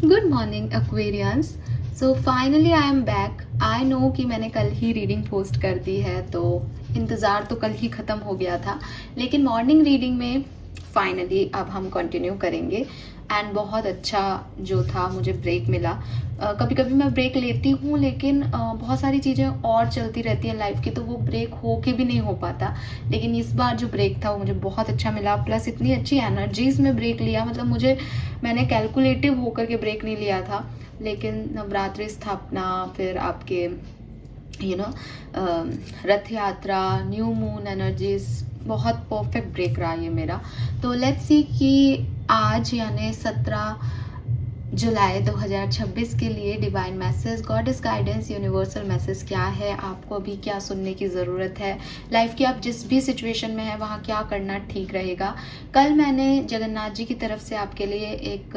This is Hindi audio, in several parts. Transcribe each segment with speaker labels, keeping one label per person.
Speaker 1: Good morning Aquarians. So finally I am back. I know कि मैंने कल ही रीडिंग पोस्ट कर दी है, तो इंतज़ार तो कल ही ख़त्म हो गया था, लेकिन मॉर्निंग रीडिंग में फाइनली अब हम कंटिन्यू करेंगे। एंड बहुत अच्छा जो था, मुझे ब्रेक मिला। कभी कभी मैं ब्रेक लेती हूँ, लेकिन बहुत सारी चीज़ें और चलती रहती हैं लाइफ की, तो वो ब्रेक हो के भी नहीं हो पाता। लेकिन इस बार जो ब्रेक था वो मुझे बहुत अच्छा मिला, प्लस इतनी अच्छी एनर्जीज में ब्रेक लिया। मतलब मैंने कैलकुलेटिव होकर के ब्रेक नहीं लिया था, लेकिन नवरात्रि स्थापना, फिर आपके रथ यात्रा, न्यू मून एनर्जीज, बहुत परफेक्ट ब्रेक रहा ये मेरा। तो लेट्स सी कि आज यानी 17 जुलाई 2026 के लिए divine message, goddess guidance, universal message क्या है, आपको अभी क्या सुनने की ज़रूरत है लाइफ की, आप जिस भी सिचुएशन में है वहाँ क्या करना ठीक रहेगा। कल मैंने जगन्नाथ जी की तरफ से आपके लिए एक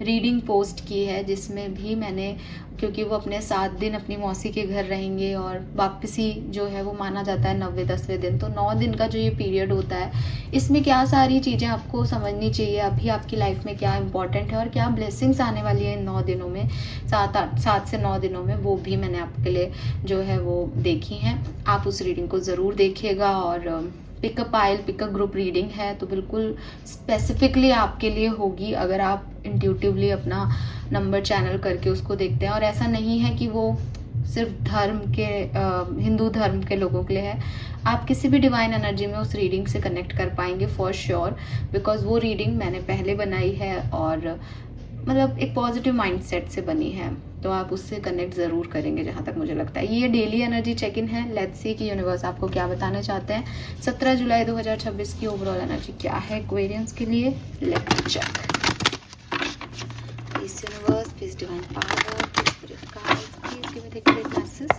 Speaker 1: रीडिंग पोस्ट की है, जिसमें भी मैंने, क्योंकि वो अपने 7 दिन अपनी मौसी के घर रहेंगे और वापसी जो है वो माना जाता है 90-10वें दिन, तो 9 दिन का जो ये पीरियड होता है, इसमें क्या सारी चीज़ें आपको समझनी चाहिए, अभी आपकी लाइफ में क्या इंपॉर्टेंट है और क्या ब्लेसिंग्स आने वाली है इन 9 दिनों में, 7 से 9 दिनों में, वो भी मैंने आपके लिए जो है वो देखी हैं। आप उस रीडिंग को ज़रूर देखिएगा। और पिकअप आइल, पिकअप ग्रुप रीडिंग है, तो बिल्कुल स्पेसिफिकली आपके लिए होगी अगर आप इंट्यूटिवली अपना नंबर चैनल करके उसको देखते हैं। और ऐसा नहीं है कि वो सिर्फ हिंदू धर्म के लोगों के लिए है, आप किसी भी डिवाइन एनर्जी में उस रीडिंग से कनेक्ट कर पाएंगे फॉर श्योर, बिकॉज वो रीडिंग मैंने पहले बनाई है और मतलब एक पॉजिटिव माइंडसेट से बनी है, तो आप उससे कनेक्ट ज़रूर करेंगे जहाँ तक मुझे लगता है। ये डेली एनर्जी चेक इन है। लेट्स सी कि यूनिवर्स आपको क्या बताना चाहते हैं। 17 जुलाई 2026 की ओवरऑल एनर्जी क्या है एक्वेरियंस के लिए। Let me check. Please universe, please divine power, please spirit guides, please give me the great message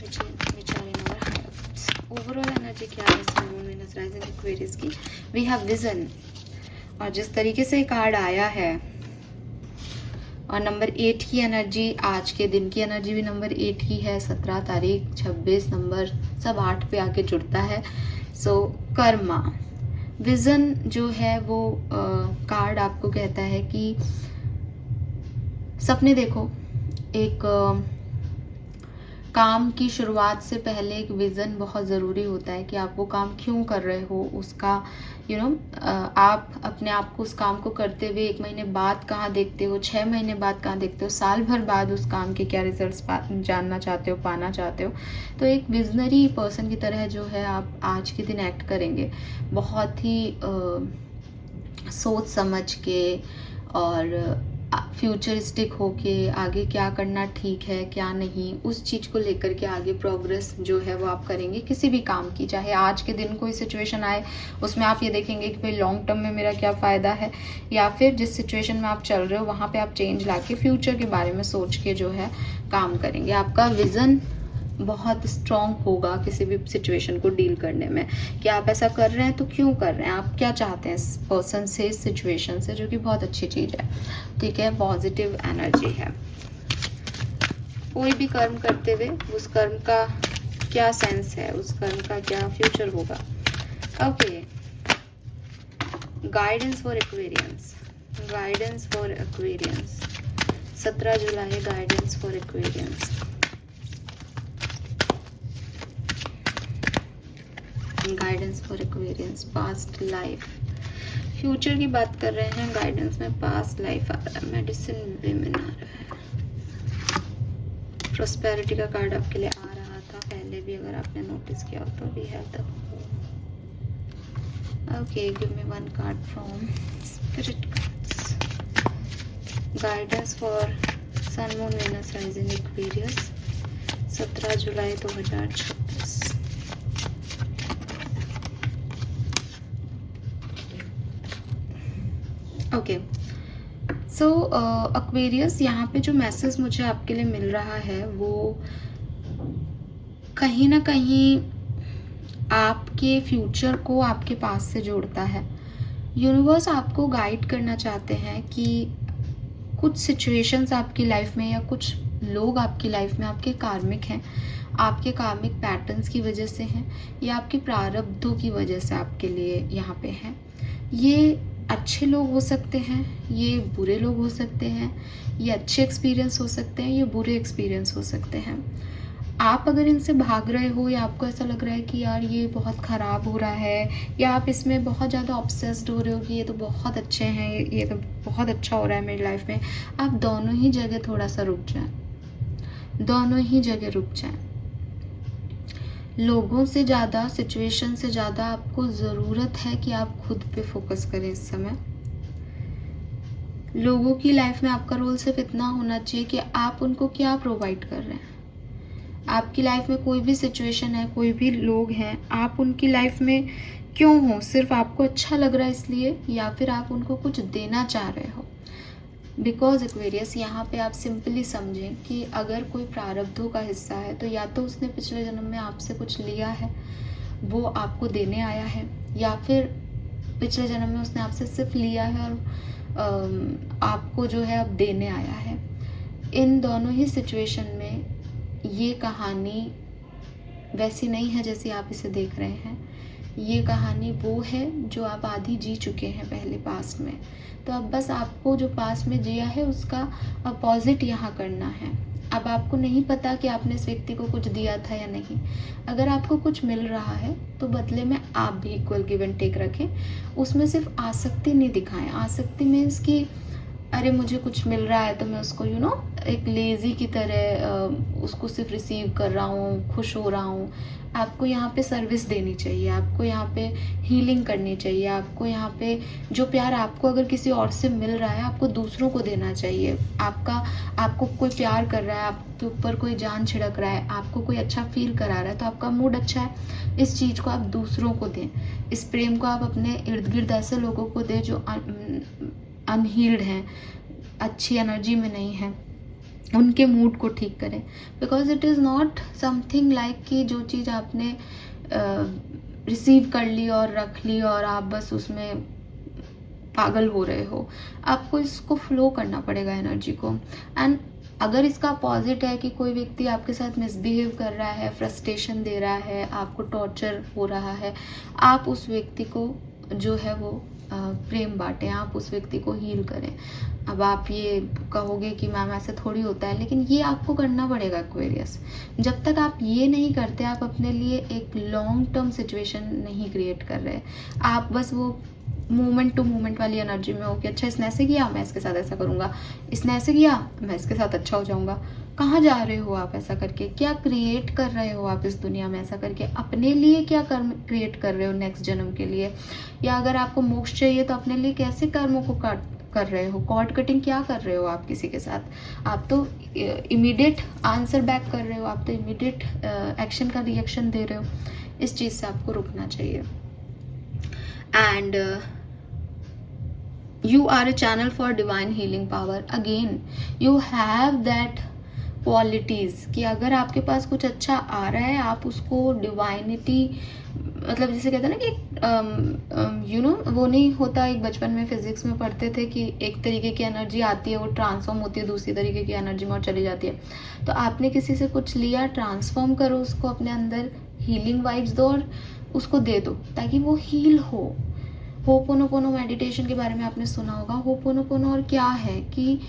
Speaker 1: which are in our hearts. Overall energy क्या है sun moon Venus rising Aquarius की। वी हैव विजन, और जिस तरीके से कार्ड आया है, और नंबर 8 की एनर्जी, आज के दिन की एनर्जी भी नंबर 8 की है। 17 तारीख, 26 नंबर, सब 8 पे आके जुड़ता है। सो कर्मा विजन जो है वो कार्ड आपको कहता है कि सपने देखो। एक काम की शुरुआत से पहले एक विज़न बहुत ज़रूरी होता है कि आप वो काम क्यों कर रहे हो, उसका आप अपने आप को उस काम को करते हुए 1 महीने बाद कहाँ देखते हो, 6 महीने बाद कहाँ देखते हो, साल भर बाद उस काम के क्या रिजल्ट्स जानना चाहते हो, पाना चाहते हो। तो एक विजनरी पर्सन की तरह जो है आप आज के दिन एक्ट करेंगे, बहुत ही सोच समझ के और फ्यूचरिस्टिक होके आगे क्या करना ठीक है क्या नहीं, उस चीज़ को लेकर के आगे प्रोग्रेस जो है वो आप करेंगे किसी भी काम की। चाहे आज के दिन कोई सिचुएशन आए, उसमें आप ये देखेंगे कि भाई लॉन्ग टर्म में मेरा क्या फ़ायदा है, या फिर जिस सिचुएशन में आप चल रहे हो वहाँ पे आप चेंज लाके फ्यूचर के बारे में सोच के जो है काम करेंगे। आपका विज़न बहुत स्ट्रॉन्ग होगा किसी भी सिचुएशन को डील करने में, कि आप ऐसा कर रहे हैं तो क्यों कर रहे हैं, आप क्या चाहते हैं इस पर्सन से, इस सिचुएशन से, जो कि बहुत अच्छी चीज़ है। ठीक है, पॉजिटिव एनर्जी है। कोई भी कर्म करते हुए उस कर्म का क्या सेंस है, उस कर्म का क्या फ्यूचर होगा। Okay, guidance for Aquarians, guidance for Aquarians 17 July, guidance for Aquarians. Guidance for Aquarians, past life, future की बात कर रहे हैं, गाइडेंस में पास्ट लाइफ आ रहा है, मेडिसिन विमेन आ रहा है, प्रोस्पेरिटी का कार्ड आपके लिए आ रहा था पहले भी, अगर आपने नोटिस किया हो तो। We have the okay, give me 1 card from spirit cards. Guidance for sun moon Venus rising Aquarius 17 July 2026। Okay, so Aquarius, यहाँ पे जो मैसेज मुझे आपके लिए मिल रहा है वो कहीं ना कहीं आपके फ्यूचर को आपके पास से जोड़ता है। यूनिवर्स आपको गाइड करना चाहते हैं कि कुछ सिचुएशंस आपकी लाइफ में या कुछ लोग आपकी लाइफ में आपके कार्मिक हैं, आपके कार्मिक पैटर्न्स की वजह से हैं, या आपके प्रारब्धों की वजह से आपके लिए यहाँ पे हैं। ये अच्छे लोग हो सकते हैं, ये बुरे लोग हो सकते हैं, ये अच्छे एक्सपीरियंस हो सकते हैं, ये बुरे एक्सपीरियंस हो सकते हैं। आप अगर इनसे भाग रहे हो या आपको ऐसा लग रहा है कि यार ये बहुत ख़राब हो रहा है, या आप इसमें बहुत ज़्यादा ऑब्सेस्ड हो रहे हो कि ये तो बहुत अच्छे हैं, ये तो बहुत अच्छा हो रहा है मेरी लाइफ में, आप दोनों ही जगह थोड़ा सा रुक जाएं, दोनों ही जगह रुक जाएं। लोगों से ज़्यादा, सिचुएशन से ज़्यादा आपको ज़रूरत है कि आप खुद पे फोकस करें इस समय। लोगों की लाइफ में आपका रोल सिर्फ इतना होना चाहिए कि आप उनको क्या प्रोवाइड कर रहे हैं। आपकी लाइफ में कोई भी सिचुएशन है, कोई भी लोग हैं, आप उनकी लाइफ में क्यों हो? सिर्फ आपको अच्छा लग रहा है इसलिए, या फिर आप उनको कुछ देना चाह रहे हो? बिकॉज एक्वेरियस, यहाँ पे आप सिंपली समझें कि अगर कोई प्रारब्धों का हिस्सा है तो या तो उसने पिछले जन्म में आपसे कुछ लिया है, वो आपको देने आया है, या फिर पिछले जन्म में उसने आपसे सिर्फ लिया है और आपको जो है अब देने आया है। इन दोनों ही सिचुएशन में ये कहानी वैसी नहीं है जैसी आप इसे देख रहे हैं। ये कहानी वो है जो आप आधी जी चुके हैं पहले पास्ट में। तो अब बस आपको जो पास्ट में जिया है उसका अपोजिट यहाँ करना है। अब आपको नहीं पता कि आपने इस व्यक्ति को कुछ दिया था या नहीं। अगर आपको कुछ मिल रहा है तो बदले में आप भी इक्वल गिव एंड टेक रखें। उसमें सिर्फ आसक्ति नहीं दिखाएं। आसक्ति मीन्स कि अरे मुझे कुछ मिल रहा है तो मैं उसको एक लेज़ी की तरह उसको सिर्फ रिसीव कर रहा हूँ, खुश हो रहा हूँ। आपको यहाँ पे सर्विस देनी चाहिए, आपको यहाँ पे हीलिंग करनी चाहिए, आपको यहाँ पे जो प्यार आपको अगर किसी और से मिल रहा है आपको दूसरों को देना चाहिए। आपको कोई प्यार कर रहा है, आपके ऊपर कोई जान छिड़क रहा है, आपको कोई अच्छा फील करा रहा है तो आपका मूड अच्छा है, इस चीज़ को आप दूसरों को दें। इस प्रेम को आप अपने इर्द गिर्द ऐसे लोगों को दें जो अनहील्ड हैं, अच्छी एनर्जी में नहीं है, उनके मूड को ठीक करें। Because it is not something like कि जो चीज़ आपने रिसीव कर ली और रख ली और आप बस उसमें पागल हो रहे हो। आपको इसको फ्लो करना पड़ेगा एनर्जी को। एंड अगर इसका अपोजिट है कि कोई व्यक्ति आपके साथ मिसबिहेव कर रहा है, फ्रस्ट्रेशन दे रहा है, आपको टॉर्चर हो रहा है, आप उस व्यक्ति को जो है वो प्रेम बांटें, आप उस व्यक्ति को हील करें। अब आप ये कहोगे कि मैम ऐसे थोड़ी होता है, लेकिन ये आपको करना पड़ेगा एक्वेरियस। जब तक आप ये नहीं करते आप अपने लिए एक लॉन्ग टर्म सिचुएशन नहीं क्रिएट कर रहे। आप बस वो मोमेंट टू मोमेंट वाली एनर्जी में हो कि अच्छा इसने ऐसे किया मैं इसके साथ ऐसा करूँगा, इसने ऐसे किया मैं इसके साथ अच्छा हो जाऊँगा। कहाँ जा रहे हो आप ऐसा करके? क्या क्रिएट कर रहे हो आप इस दुनिया में ऐसा करके? अपने लिए क्या कर्म क्रिएट कर रहे हो नेक्स्ट जन्म के लिए? या अगर आपको मोक्ष चाहिए तो अपने लिए कैसे कर्मों को कर रहे हो? कॉर्ड कटिंग क्या कर रहे हो आप किसी के साथ? आप तो इमीडिएट आंसर बैक कर रहे हो, आप तो इमीडिएट एक्शन का रिएक्शन दे रहे हो। इस चीज़ से आपको रुकना चाहिए। And you are a channel for divine healing power. Again, you have that qualities कि अगर आपके पास कुछ अच्छा आ रहा है आप उसको डिवाइनिटी, मतलब जैसे कहते हैं ना कि वो नहीं होता, एक बचपन में फिजिक्स में पढ़ते थे कि एक तरीके की एनर्जी आती है वो ट्रांसफॉर्म होती है दूसरी तरीके की एनर्जी में और चली जाती है। तो आपने किसी से कुछ लिया, ट्रांसफॉर्म करो उसको, अपने अंदर हीलिंग वाइब्स दो और उसको दे दो ताकि वो हील हो। होपोनोपोनो मेडिटेशन के बारे में आपने सुना होगा। होपोनोपोनो और क्या है कि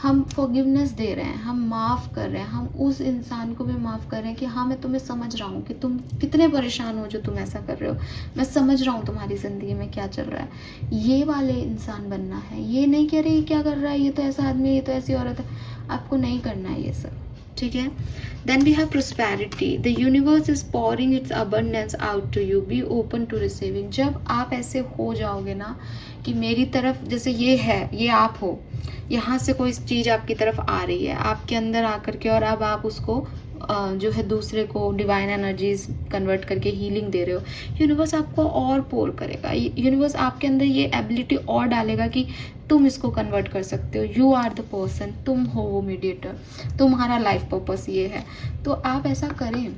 Speaker 1: हम फॉरगिवनेस दे रहे हैं, हम माफ़ कर रहे हैं, हम उस इंसान को भी माफ़ कर रहे हैं कि हाँ मैं तुम्हें समझ रहा हूँ कि तुम कितने परेशान हो जो तुम ऐसा कर रहे हो, मैं समझ रहा हूँ तुम्हारी ज़िंदगी में क्या चल रहा है। ये वाले इंसान बनना है, ये नहीं कह रहे ये क्या कर रहा है, ये तो ऐसा आदमी है, ये तो ऐसी औरत है। आपको नहीं करना है ये सब, ठीक है। Then we have prosperity. The universe is pouring its abundance out to you, be open to receiving. जब आप ऐसे हो जाओगे ना कि मेरी तरफ जैसे ये है, ये आप हो, यहाँ से कोई चीज़ आपकी तरफ आ रही है आपके अंदर आकर के, और अब आप उसको जो है दूसरे को डिवाइन एनर्जीज कन्वर्ट करके हीलिंग दे रहे हो, यूनिवर्स आपको और पोर करेगा। यूनिवर्स आपके अंदर ये एबिलिटी और डालेगा कि तुम इसको कन्वर्ट कर सकते हो। यू आर द पर्सन, तुम हो वो मीडिएटर, तुम्हारा लाइफ पर्पस ये है। तो आप ऐसा करें।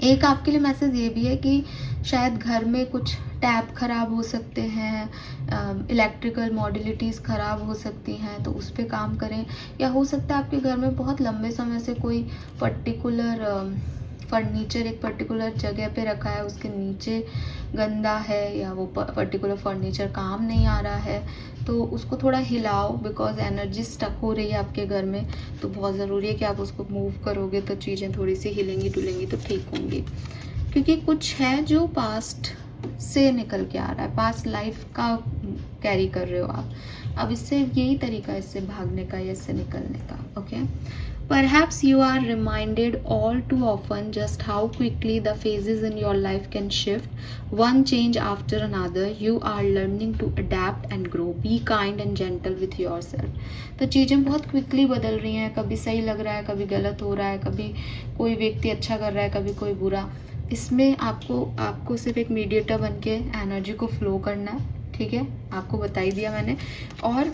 Speaker 1: एक आपके लिए मैसेज ये भी है कि शायद घर में कुछ टैप ख़राब हो सकते हैं, इलेक्ट्रिकल मॉड्यूलिटीज़ ख़राब हो सकती हैं, तो उस पर काम करें। या हो सकता है आपके घर में बहुत लंबे समय से कोई पर्टिकुलर फर्नीचर एक पर्टिकुलर जगह पे रखा है, उसके नीचे गंदा है या वो पर्टिकुलर फर्नीचर काम नहीं आ रहा है, तो उसको थोड़ा हिलाओ, बिकॉज एनर्जी स्टक हो रही है आपके घर में। तो बहुत ज़रूरी है कि आप उसको मूव करोगे तो चीज़ें थोड़ी सी हिलेंगी डुलेंगी तो ठीक होंगी, क्योंकि कुछ है जो पास्ट से निकल के आ रहा है, पास्ट लाइफ का कैरी कर रहे हो आप। अब इससे यही तरीका है इससे भागने का या इससे निकलने का, okay. Perhaps you are reminded all too often just how quickly the phases in your life can shift, one change after another. You are learning to adapt and grow. Be kind and gentle with yourself. तो चीज़ें बहुत क्विकली बदल रही हैं, कभी सही लग रहा है, कभी गलत हो रहा है, कभी कोई व्यक्ति अच्छा कर रहा है, कभी कोई बुरा। इसमें आपको सिर्फ एक मीडिएटर बन के एनर्जी को फ्लो करना है, ठीक है, आपको बता ही दिया मैंने। और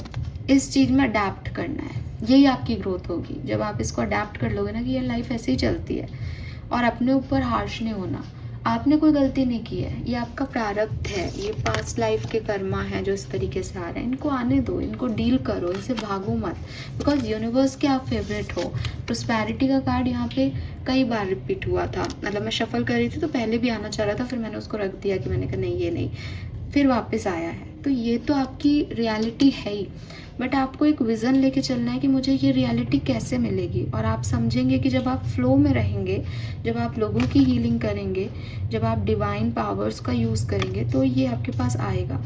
Speaker 1: इस चीज़ में अडेप्ट करना है, यही आपकी ग्रोथ होगी जब आप इसको अडेप्ट कर लोगे ना कि ये लाइफ ऐसे ही चलती है। और अपने ऊपर हार्श नहीं होना, आपने कोई गलती नहीं की है, ये आपका प्रारब्ध है, ये पास्ट लाइफ के कर्मा है जो इस तरीके से आ रहे हैं, इनको आने दो, इनको डील करो, इनसे भागो मत, बिकॉज यूनिवर्स के आप फेवरेट हो। प्रोस्पैरिटी का कार्ड यहाँ पे कई बार रिपीट हुआ था, मतलब मैं शफल कर रही थी तो पहले भी आना चाह रहा था, फिर मैंने उसको रख दिया कि मैंने कहा नहीं ये नहीं, फिर वापस आया है। तो ये तो आपकी रियलिटी है ही, बट आपको एक विज़न लेके चलना है कि मुझे ये रियलिटी कैसे मिलेगी। और आप समझेंगे कि जब आप फ्लो में रहेंगे, जब आप लोगों की हीलिंग करेंगे, जब आप डिवाइन पावर्स का यूज़ करेंगे, तो ये आपके पास आएगा,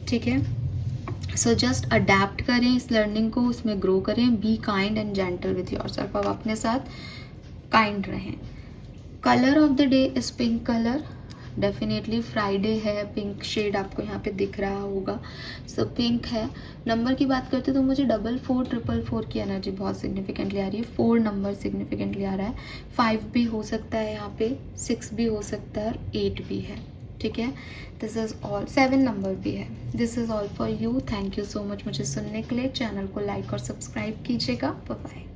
Speaker 1: ठीक है। सो जस्ट अडेप्ट करें इस लर्निंग को, उसमें ग्रो करें। Be kind and gentle with yourself, अब अपने साथ काइंड रहें। Colour of the day is pink colour, definitely Friday है, पिंक शेड आपको यहाँ पे दिख रहा होगा, सो पिंक है। नंबर की बात करते तो मुझे 4444 की एनर्जी बहुत सिग्निफिकेंटली आ रही है, 4 नंबर सिग्निफिकेंटली आ रहा है, 5 भी हो सकता है यहाँ पे, 6 भी हो सकता है और 8 भी है, ठीक है। दिस इज़ ऑल, 7 नंबर भी है। This is all for you, thank you so much मुझे सुनने के लिए। चैनल को लाइक और सब्सक्राइब कीजिएगा, बाय बाय।